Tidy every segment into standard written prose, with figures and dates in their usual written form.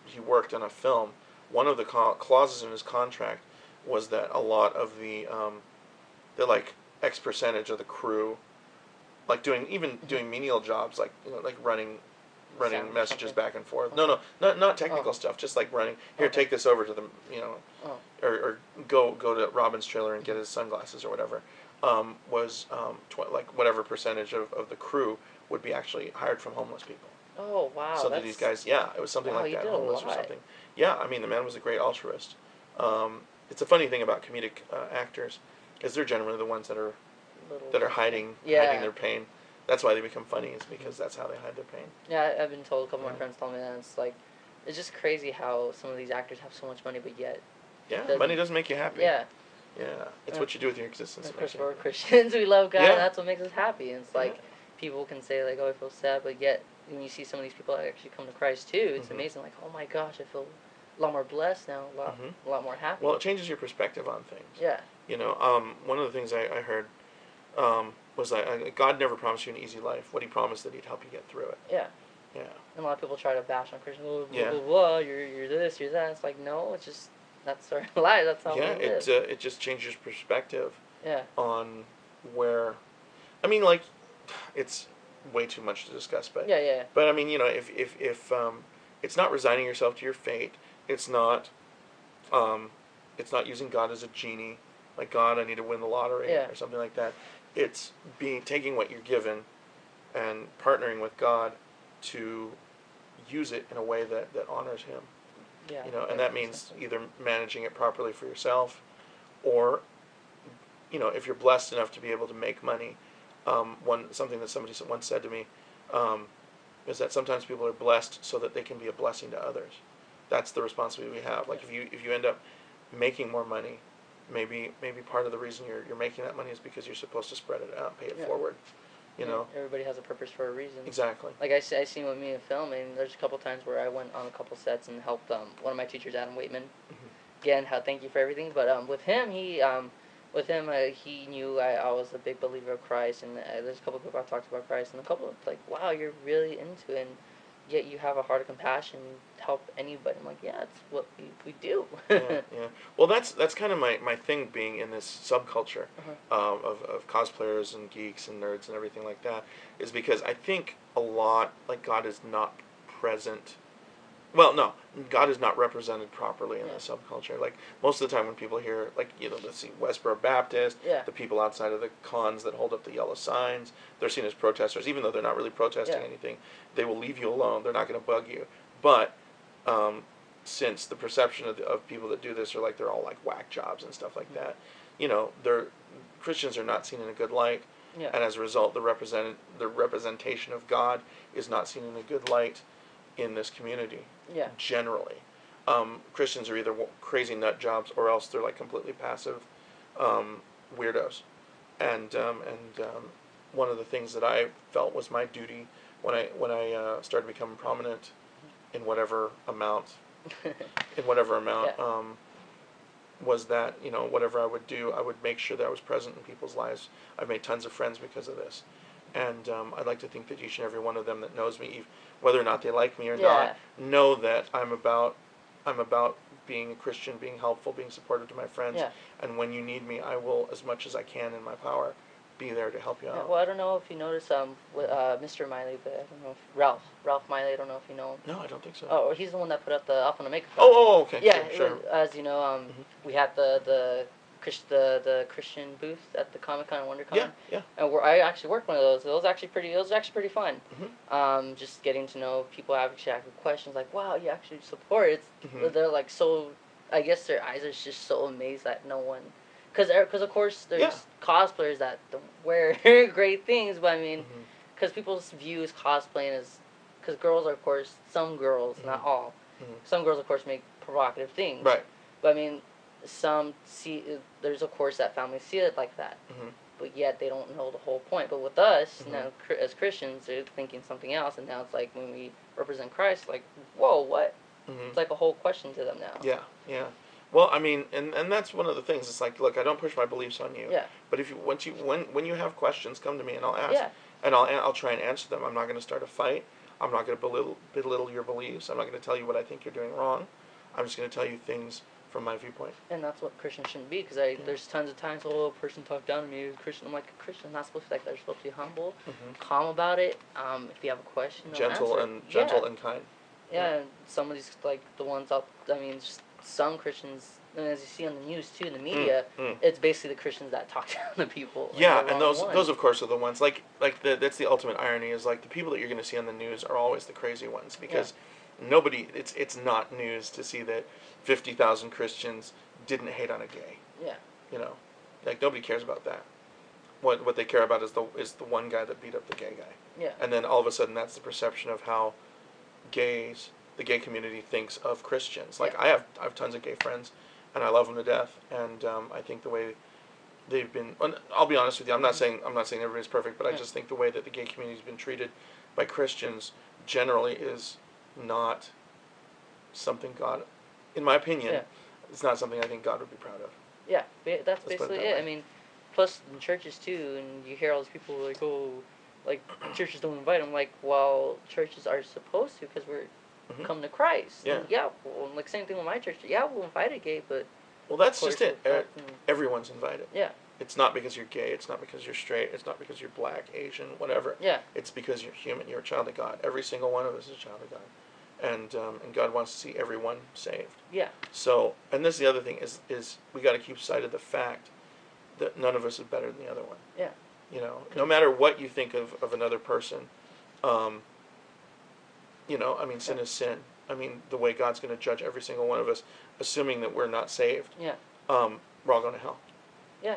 he worked on a film. One of the clauses in his contract was that a lot of the like X percentage of the crew, like doing menial jobs, like like running messages back and forth. Okay. No, not technical stuff. Just like running. Here, take this over to the or go to Robin's trailer and get his sunglasses or whatever. Was like whatever percentage of the crew would be actually hired from homeless people. Oh wow! So that these guys, it was something like that, homeless or something. Yeah, I mean the man was a great altruist. It's a funny thing about comedic actors, is they're generally the ones that are hiding their pain. That's why they become funny, is because that's how they hide their pain. Yeah, I've been told, a couple of my friends told me that, and it's just crazy how some of these actors have so much money, but yet... Yeah, money doesn't make you happy. Yeah. Yeah, it's what you do with your existence. Of course, we're Christians, we love God, and that's what makes us happy. And it's people can say, like, oh, I feel sad, but yet, when you see some of these people that actually come to Christ, too, it's amazing, like, oh my gosh, I feel a lot more blessed now, a lot more happy. Well, it changes your perspective on things. Yeah. One of the things I heard was that God never promised you an easy life. What he promised that he'd help you get through it. Yeah. Yeah. And a lot of people try to bash on Christians. Blah, blah, blah, you're this, you're that. It's like, no, it's just, that's our life. That's how we live. It just changes perspective. Yeah. On where, I mean, like, it's way too much to discuss, but yeah. But I mean, if it's not resigning yourself to your fate, it's not using God as a genie, like, God, I need to win the lottery or something like that. It's taking what you're given and partnering with God to use it in a way that honors him. Yeah. And that means either managing it properly for yourself, or if you're blessed enough to be able to make money. Something that somebody once said to me is that sometimes people are blessed so that they can be a blessing to others. That's the responsibility we have. Like, if you end up making more money, maybe part of the reason you're making that money is because you're supposed to spread it out, pay it forward. Everybody has a purpose for a reason. Exactly. Like I seen with me in filming, there's a couple times where I went on a couple sets and helped one of my teachers, Adam Waitman. Again, thank you for everything. But with him, he knew I was a big believer of Christ, and there's a couple of people I talked about Christ, and a couple of like, wow, you're really into it, and yet you have a heart of compassion, help anybody. I'm like, yeah, it's what we do. yeah. Well, that's kind of my thing, being in this subculture of cosplayers and geeks and nerds and everything like that, is because I think a lot, like, God is not present. Well, no, God is not represented properly in the subculture. Like, most of the time when people hear, like, let's see, Westboro Baptist, the people outside of the cons that hold up the yellow signs, they're seen as protesters, even though they're not really protesting anything. They will leave you alone. They're not going to bug you. But since the perception of people that do this are like they're all like whack jobs and stuff like that, Christians are not seen in a good light, and as a result, the representation of God is not seen in a good light in this community. Generally, Christians are either crazy nut jobs, or else they're like completely passive weirdos. And one of the things that I felt was my duty when I started becoming prominent in whatever amount, was that whatever I would do, I would make sure that I was present in people's lives. I've made tons of friends because of this. And I'd like to think that each and every one of them that knows me, whether or not they like me or not, know that I'm about being a Christian, being helpful, being supportive to my friends. And when you need me, I will, as much as I can in my power, be there to help you out. Well, I don't know if you noticed with Mr. Miley, but I don't know if Ralph Miley. I don't know if you know him. No, I don't think so. Oh, he's the one that put up the Off on the Makeup. Oh, okay. Yeah, sure. As you know, we had the Christian booth at the Comic-Con and WonderCon. Yeah. And I actually worked one of those. It was actually pretty fun. Just getting to know people asking questions like, wow, you actually support it. They're like so, I guess their eyes are just so amazed that no one, because of course there's cosplayers that wear great things, but I mean, because people's views cosplaying as, because girls are, of course, some girls, not all, some girls of course make provocative things. Right. But I mean, there's of course that families see it like that, but yet they don't know the whole point. But with us now, as Christians, they're thinking something else, and now it's like when we represent Christ, like, whoa, what? It's like a whole question to them now. Yeah. Well, I mean, and that's one of the things. It's like, look, I don't push my beliefs on you. Yeah. But when you have questions, come to me and I'll ask, and I'll try and answer them. I'm not going to start a fight. I'm not going to belittle your beliefs. I'm not going to tell you what I think you're doing wrong. I'm just going to tell you things from my viewpoint. And that's what Christians shouldn't be, because there's tons of times, a person talked down to me, a Christian. I'm like, a Christian's not supposed to be like that. They're supposed to be humble, calm about it. If you have a question, gentle and kind. Yeah, and some of these, like the ones out, just some Christians, and as you see on the news too, in the media, it's basically the Christians that talk down to people. Yeah, and those of course are the ones that's the ultimate irony is like the people that you're going to see on the news are always the crazy ones because nobody it's not news to see that 50,000 Christians didn't hate on a gay. Yeah. Like nobody cares about that. What they care about is the one guy that beat up the gay guy. Yeah. And then all of a sudden that's the perception of how the gay community thinks of Christians. Like I have tons of gay friends, and I love them to death. And I think the way they've been, I'll be honest with you, I'm not saying everybody's perfect, but I just think the way that the gay community's been treated by Christians generally is not something God, in my opinion, it's not something I think God would be proud of. Yeah, that's basically it. I mean, plus in churches too, and you hear all these people like, oh, like churches don't invite them. Like, well, churches are supposed to because we're come to Christ. Yeah. And well, like same thing with my church. Yeah, we'll invite a gay, but well, that's just it. Everyone's invited. Yeah. It's not because you're gay. It's not because you're straight. It's not because you're black, Asian, whatever. Yeah. It's because you're human. You're a child of God. Every single one of us is a child of God. And God wants to see everyone saved. Yeah. So, and this is the other thing is we got to keep sight of the fact that none of us is better than the other one. Yeah. No matter what you think of another person, sin is sin. I mean, the way God's going to judge every single one of us, assuming that we're not saved, we're all going to hell. Yeah,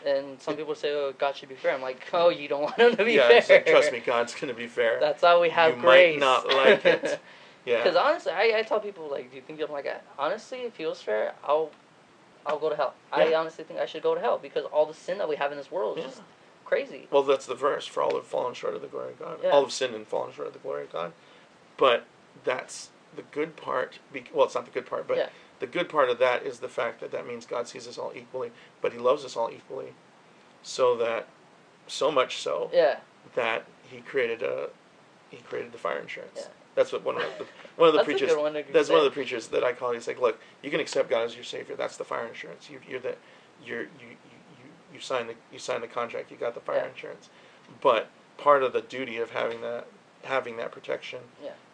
and some people say, "Oh, God should be fair." I'm like, "Oh, you don't want him to be fair." It's like, trust me, God's going to be fair. That's how we have you grace. You might not like it. Yeah. Because honestly, I tell people like, "Do you think I'm like that?" Honestly, if he was fair, I'll go to hell. Yeah. I honestly think I should go to hell because all the sin that we have in this world is just crazy. Well, that's the verse. For all have fallen short of the glory of God. Yeah. All have sinned and fallen short of the glory of God. But that's the good part. Well, it's not the good part, but the good part of that is the fact that means God sees us all equally, but He loves us all equally, so much so that He created the fire insurance. Yeah. That's what one of the preachers. That's one of the preachers that I call. He's like, look, you can accept God as your Savior. That's the fire insurance. You sign the contract. You got the fire insurance, but part of the duty of having that protection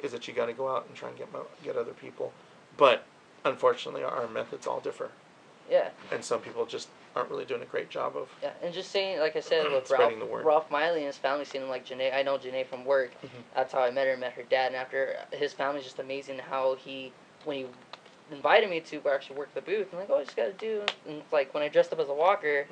is that you got to go out and try and get other people. But unfortunately, our methods all differ. Yeah. And some people just aren't really doing a great job of. Yeah, and just saying, like I said, with Ralph Miley and his family, seeing like Janae. I know Janae from work. That's how I met her. Met her dad, and after his family's just amazing. How when he invited me to actually work the booth, I'm like, oh, I just got to do. And like when I dressed up as a walker.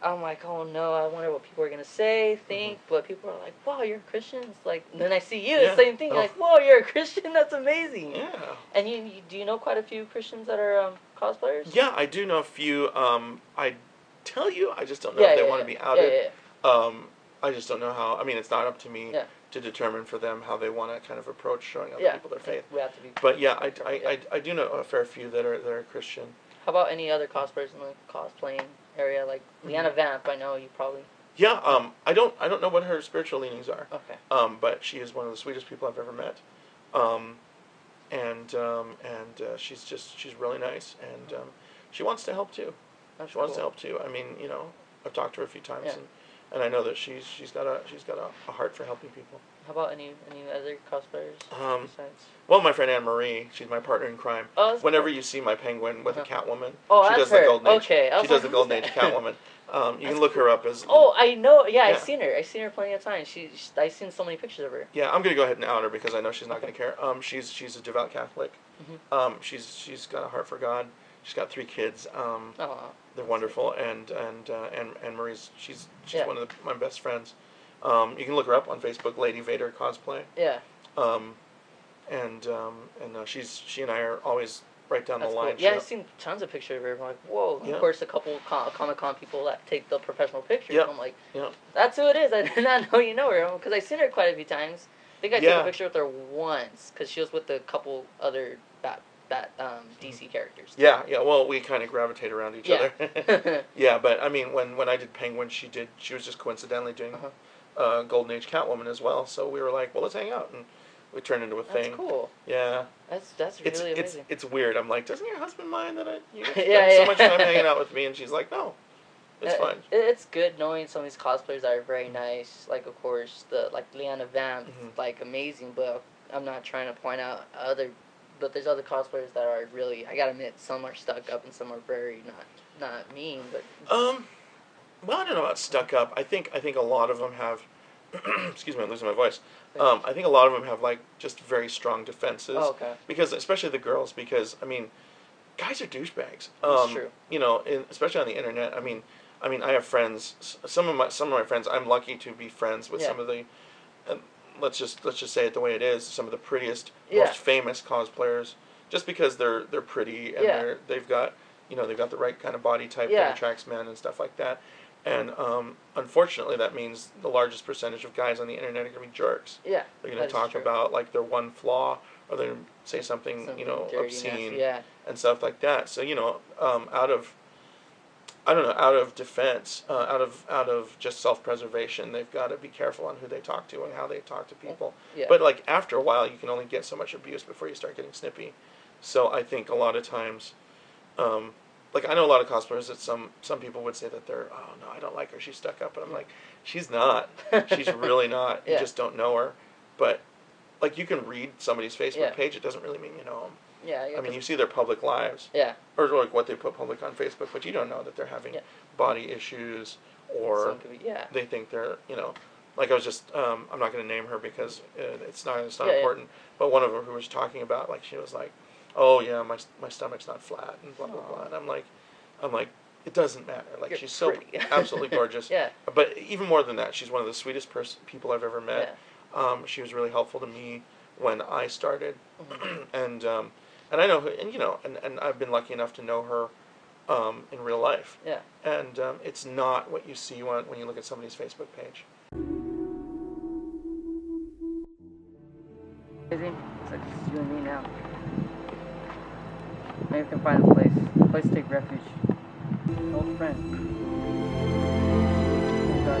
I'm like, oh no, I wonder what people are going to think, but people are like, wow, you're a Christian? It's like, and then I see you, the same thing, you're like, whoa, you're a Christian? That's amazing. Yeah. And do you know quite a few Christians that are cosplayers? Yeah, I do know a few. I tell you, I just don't know if they want to be outed. I just don't know how, it's not up to me to determine for them how they want to kind of approach showing other people their faith. We have to be. But yeah, I do know a fair few that are Christian. How about any other cosplayers in the cosplaying area, like Leanna Vamp? I know you probably. Yeah, I don't know what her spiritual leanings are. Okay. But she is one of the sweetest people I've ever met. She's really nice, and she wants to help too. She wants to help too. I've talked to her a few times, and I know that she's got a heart for helping people. How about any other cosplayers besides? Well, my friend Anne Marie, she's my partner in crime. Oh, whenever you see my penguin with a Catwoman, she does the Golden Age. Okay, she does the Golden Age Catwoman. You can look her up as. Oh, I know. Yeah, I've seen her. I've seen her plenty of times. I've seen so many pictures of her. Yeah, I'm gonna go ahead and out her because I know she's not gonna care. She's a devout Catholic. She's got a heart for God. She's got 3 kids. They're wonderful, and Marie's she's one of my best friends. You can look her up on Facebook, Lady Vader Cosplay. Yeah. She and I are always right down the line. Cool. Yeah, I've seen tons of pictures of her. I'm like, whoa. Of course, a couple Comic-Con people that take the professional pictures. I'm like, that's who it is. I did not know you know her because I've seen her quite a few times. I think I took a picture with her once because she was with a couple other DC characters. Yeah. Well, we kind of gravitate around each other. Yeah, but when I did Penguin, she was just coincidentally doing Golden Age Catwoman as well. So we were like, well, let's hang out, and We turned into a thing. That's cool. Yeah. That's really amazing. It's weird. I'm like, doesn't your husband mind that you spend Yeah, so much time hanging out with me? And she's like, no, it's fine. It's good knowing some of these cosplayers that are very nice. Like, of course, like Leanna Vamp, like, amazing, but I'm not trying to point out but there's other cosplayers that are really, I gotta admit, some are stuck up and some are very not mean, but... Well, I don't know about stuck up. I think a lot of them have, excuse me, I'm losing my voice. I think a lot of them have, like, just very strong defenses. Oh, okay. Because, especially the girls, because, I mean, guys are douchebags. That's true. You know, especially on the internet. I mean, I have friends. Some of my friends. I'm lucky to be friends with some of the. Let's just say it the way it is. Some of the prettiest, most famous cosplayers. Just because they're pretty and they've got the right kind of body type that attracts men and stuff like that. And unfortunately, that means the largest percentage of guys on the internet are going to be jerks. Yeah, they're going to talk about like their one flaw, or they're going to say something obscene and stuff like that. So out of defense, out of just self-preservation, they've got to be careful on who they talk to and how they talk to people. Yeah. But like after a while, you can only get so much abuse before you start getting snippy. So I think a lot of times. Like, I know a lot of cosplayers that some people would say that they're, oh, no, I don't like her, she's stuck up. And I'm like, she's not. She's really not. You just don't know her. But, like, you can read somebody's Facebook page. It doesn't really mean you know them. Yeah. I mean, you see their public lives. Yeah. Or, like, what they put public on Facebook. But you don't know that they're having body issues or they think they're, like I was just, I'm not going to name her because it's not important. But one of them who was talking about, like, she was like, oh yeah, my stomach's not flat and blah blah blah. And I'm like, it doesn't matter. Like You're she's pretty. so absolutely gorgeous. Yeah. But even more than that, she's one of the sweetest people I've ever met. Yeah. She was really helpful to me when I started, and I know her, and I've been lucky enough to know her in real life. Yeah. And it's not what you see when you look at somebody's Facebook page. It's like just you and me now. Maybe we can find a place to take refuge. An old friend. Oh, God,